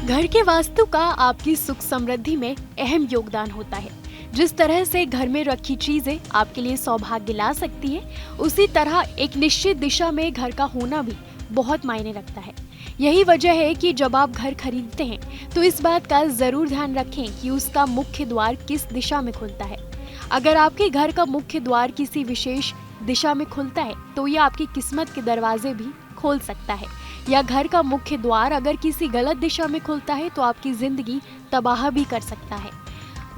घर के वास्तु का आपकी सुख समृद्धि में अहम योगदान होता है। जिस तरह से घर में रखी चीजें आपके लिए सौभाग्य ला सकती है, उसी तरह एक निश्चित दिशा में घर का होना भी बहुत मायने रखता है। यही वजह है कि जब आप घर खरीदते हैं तो इस बात का जरूर ध्यान रखें कि उसका मुख्य द्वार किस दिशा में खुलता है। अगर आपके घर का मुख्य द्वार किसी विशेष दिशा में खुलता है तो यह आपकी किस्मत के दरवाजे भी खोल सकता है, या घर का मुख्य द्वार अगर किसी गलत दिशा में खुलता है तो आपकी जिंदगी तबाह भी कर सकता है।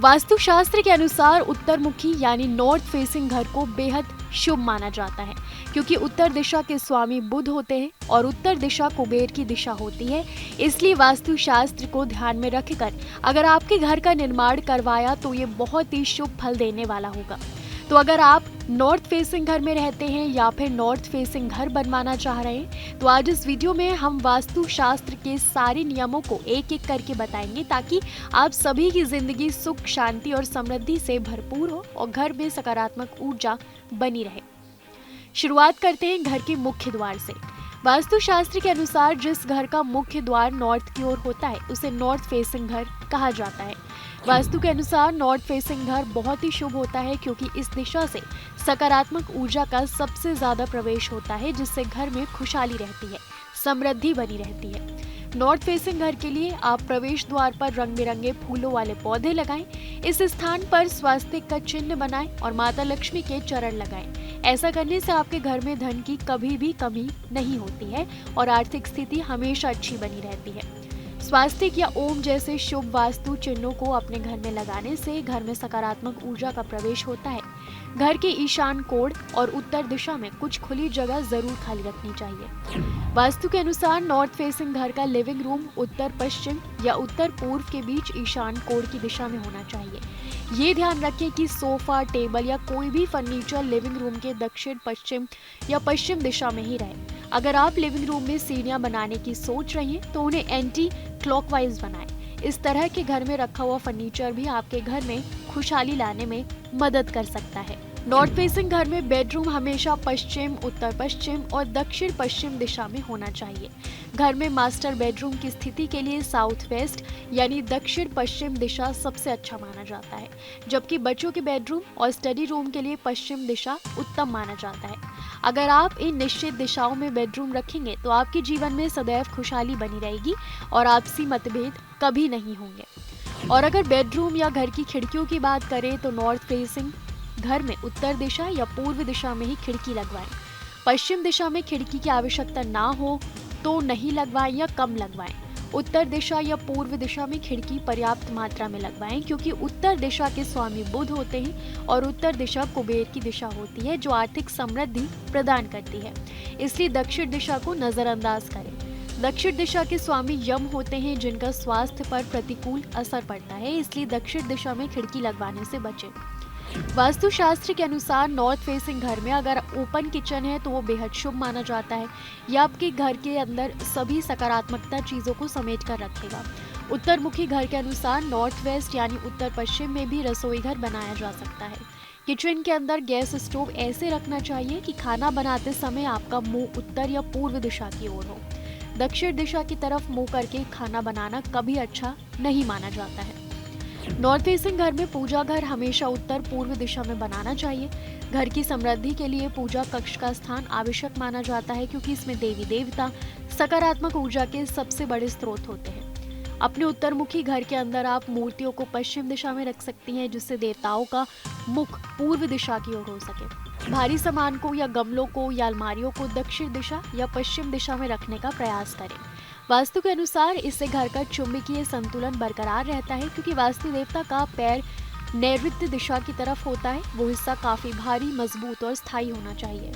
वास्तुशास्त्र के अनुसार उत्तरमुखी यानी नॉर्थ फेसिंग घर को बेहद शुभ माना जाता है, क्योंकि उत्तर दिशा के स्वामी बुध होते हैं और उत्तर दिशा कुबेर की दिशा होती है। इसलिए वास्तुशास्त्र को ध्यान में रखकर अगर आपके घर का निर्माण करवाया तो ये बहुत ही शुभ फल देने वाला होगा। तो अगर आप नॉर्थ फेसिंग घर में रहते हैं या फिर नॉर्थ फेसिंग घर बनवाना चाह रहे हैं तो आज इस वीडियो में हम वास्तु शास्त्र के सारे नियमों को एक एक करके बताएंगे, ताकि आप सभी की जिंदगी सुख शांति और समृद्धि से भरपूर हो और घर में सकारात्मक ऊर्जा बनी रहे। शुरुआत करते हैं घर के मुख्य द्वार से। वास्तुशास्त्र के अनुसार जिस घर का मुख्य द्वार नॉर्थ की ओर होता है उसे नॉर्थ फेसिंग घर कहा जाता है। वास्तु के अनुसार नॉर्थ फेसिंग घर बहुत ही शुभ होता है, क्योंकि इस दिशा से सकारात्मक ऊर्जा का सबसे ज्यादा प्रवेश होता है, जिससे घर में खुशहाली रहती है, समृद्धि बनी रहती है। नॉर्थ फेसिंग घर के लिए आप प्रवेश द्वार पर रंग बिरंगे फूलों वाले पौधे लगाएं। इस स्थान पर स्वास्तिक का चिन्ह बनाएं और माता लक्ष्मी के चरण लगाएं। ऐसा करने से आपके घर में धन की कभी भी कमी नहीं होती है और आर्थिक स्थिति हमेशा अच्छी बनी रहती है। स्वास्तिक या ओम जैसे शुभ वास्तु चिन्हों को अपने घर में लगाने से घर में सकारात्मक ऊर्जा का प्रवेश होता है। घर के ईशान कोण और उत्तर दिशा में कुछ खुली जगह जरूर खाली रखनी चाहिए। वास्तु के अनुसार नॉर्थ फेसिंग घर का लिविंग रूम उत्तर पश्चिम या उत्तर पूर्व के बीच ईशान कोण की दिशा में होना चाहिए। ये ध्यान रखें कि सोफा, टेबल या कोई भी फर्नीचर लिविंग रूम के दक्षिण पश्चिम या पश्चिम दिशा में ही रहे। अगर आप लिविंग रूम में सीढ़ियां बनाने की सोच रही हैं तो उन्हें एंटी क्लॉकवाइज बनाएं। इस तरह के घर में रखा हुआ फर्नीचर भी आपके घर में खुशहाली लाने में मदद कर सकता है। नॉर्थ फेसिंग घर में बेडरूम हमेशा पश्चिम, उत्तर पश्चिम और दक्षिण पश्चिम दिशा में होना चाहिए। घर में मास्टर बेडरूम की स्थिति के लिए साउथ वेस्ट यानी दक्षिण पश्चिम दिशा सबसे अच्छा माना जाता है, जबकि बच्चों के बेडरूम और स्टडी रूम के लिए पश्चिम दिशा उत्तम माना जाता है। अगर आप इन निश्चित दिशाओं में बेडरूम रखेंगे तो आपके जीवन में सदैव खुशहाली बनी रहेगी और आपसी मतभेद कभी नहीं होंगे। और अगर बेडरूम या घर की खिड़कियों की बात करें तो नॉर्थ फेसिंग घर में उत्तर दिशा या पूर्व दिशा में ही खिड़की लगवाएं। पश्चिम दिशा में खिड़की की आवश्यकता ना हो तो नहीं लगवाएं या कम लगवाएं। उत्तर दिशा या पूर्व दिशा में खिड़की पर्याप्त मात्रा में लगवाएं, क्योंकि उत्तर दिशा के स्वामी बुध होते हैं और उत्तर दिशा कुबेर की दिशा होती है, जो आर्थिक समृद्धि प्रदान करती है। इसलिए दक्षिण दिशा को नजरअंदाज करें। दक्षिण दिशा के स्वामी यम होते हैं, जिनका स्वास्थ्य पर प्रतिकूल असर पड़ता है, इसलिए दक्षिण दिशा में खिड़की लगवाने से बचें। वास्तुशास्त्र के अनुसार नॉर्थ फेसिंग घर में अगर ओपन किचन है तो वो बेहद शुभ माना जाता है। यह आपके घर के अंदर सभी सकारात्मकता चीजों को समेट कर रखेगा। उत्तरमुखी घर के अनुसार नॉर्थ वेस्ट यानी उत्तर पश्चिम में भी रसोई घर बनाया जा सकता है। किचन के अंदर गैस स्टोव ऐसे रखना चाहिए कि खाना बनाते समय आपका मुंह उत्तर या पूर्व दिशा की ओर हो। दक्षिण दिशा की तरफ मुंह करके खाना बनाना कभी अच्छा नहीं माना जाता है। नॉर्थ फेसिंग घर में पूजा घर हमेशा उत्तर पूर्व दिशा में बनाना चाहिए। घर की समृद्धि के लिए पूजा कक्ष का स्थान आवश्यक माना जाता है, क्योंकि इसमें देवी देवता सकारात्मक ऊर्जा के सबसे बड़े स्रोत होते हैं। अपने उत्तरमुखी घर के अंदर आप मूर्तियों को पश्चिम दिशा में रख सकती हैं, जिससे देवताओं का मुख पूर्व दिशा की ओर हो सके। भारी सामान को या गमलों को या अलमारियों को दक्षिण दिशा या पश्चिम दिशा में रखने का प्रयास करें। वास्तु के अनुसार इससे घर का चुंबकीय संतुलन बरकरार रहता है, क्योंकि वास्तु देवता का पैर नैऋत्य दिशा की तरफ होता है। वो हिस्सा काफी भारी, मजबूत और स्थायी होना चाहिए।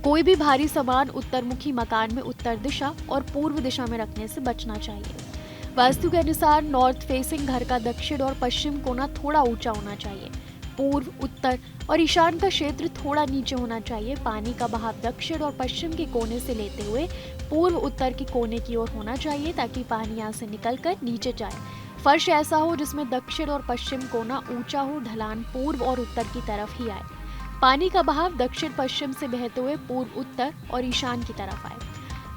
कोई भी भारी सामान उत्तरमुखी मकान में उत्तर दिशा और पूर्व दिशा में रखने से बचना चाहिए। वास्तु के अनुसार नॉर्थ फेसिंग घर का दक्षिण और पश्चिम कोना थोड़ा ऊंचा होना चाहिए। पूर्व, उत्तर और ईशान का क्षेत्र थोड़ा नीचे होना चाहिए। पानी का बहाव दक्षिण और पश्चिम के कोने से लेते हुए पूर्व उत्तर के कोने की ओर होना चाहिए, ताकि पानी यहाँ से निकलकर नीचे जाए। फर्श ऐसा हो जिसमें दक्षिण और पश्चिम कोना ऊंचा हो, ढलान पूर्व और उत्तर की तरफ ही आए। पानी का बहाव दक्षिण पश्चिम से बहते हुए पूर्व, उत्तर और ईशान की तरफ आए।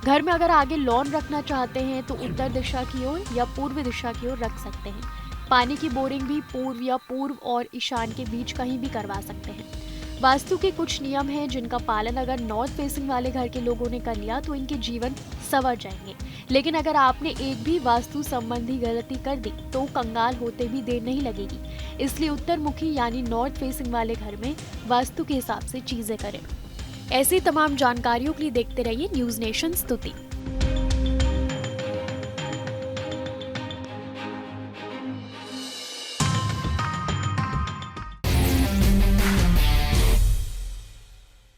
घर में अगर आगे लॉन रखना चाहते हैं तो उत्तर दिशा की ओर या पूर्व दिशा की ओर रख सकते हैं। पानी की बोरिंग भी पूर्व या पूर्व और ईशान के बीच कहीं भी करवा सकते हैं। वास्तु के कुछ नियम हैं जिनका पालन अगर नॉर्थ फेसिंग वाले घर के लोगों ने कर लिया तो इनके जीवन संवर जाएंगे। लेकिन अगर आपने एक भी वास्तु संबंधी गलती कर दी तो कंगाल होते भी देर नहीं लगेगी। इसलिए उत्तर मुखी यानी नॉर्थ फेसिंग वाले घर में वास्तु के हिसाब से चीजें करें। ऐसी तमाम जानकारियों के लिए देखते रहिए न्यूज़ नेशन स्तुति।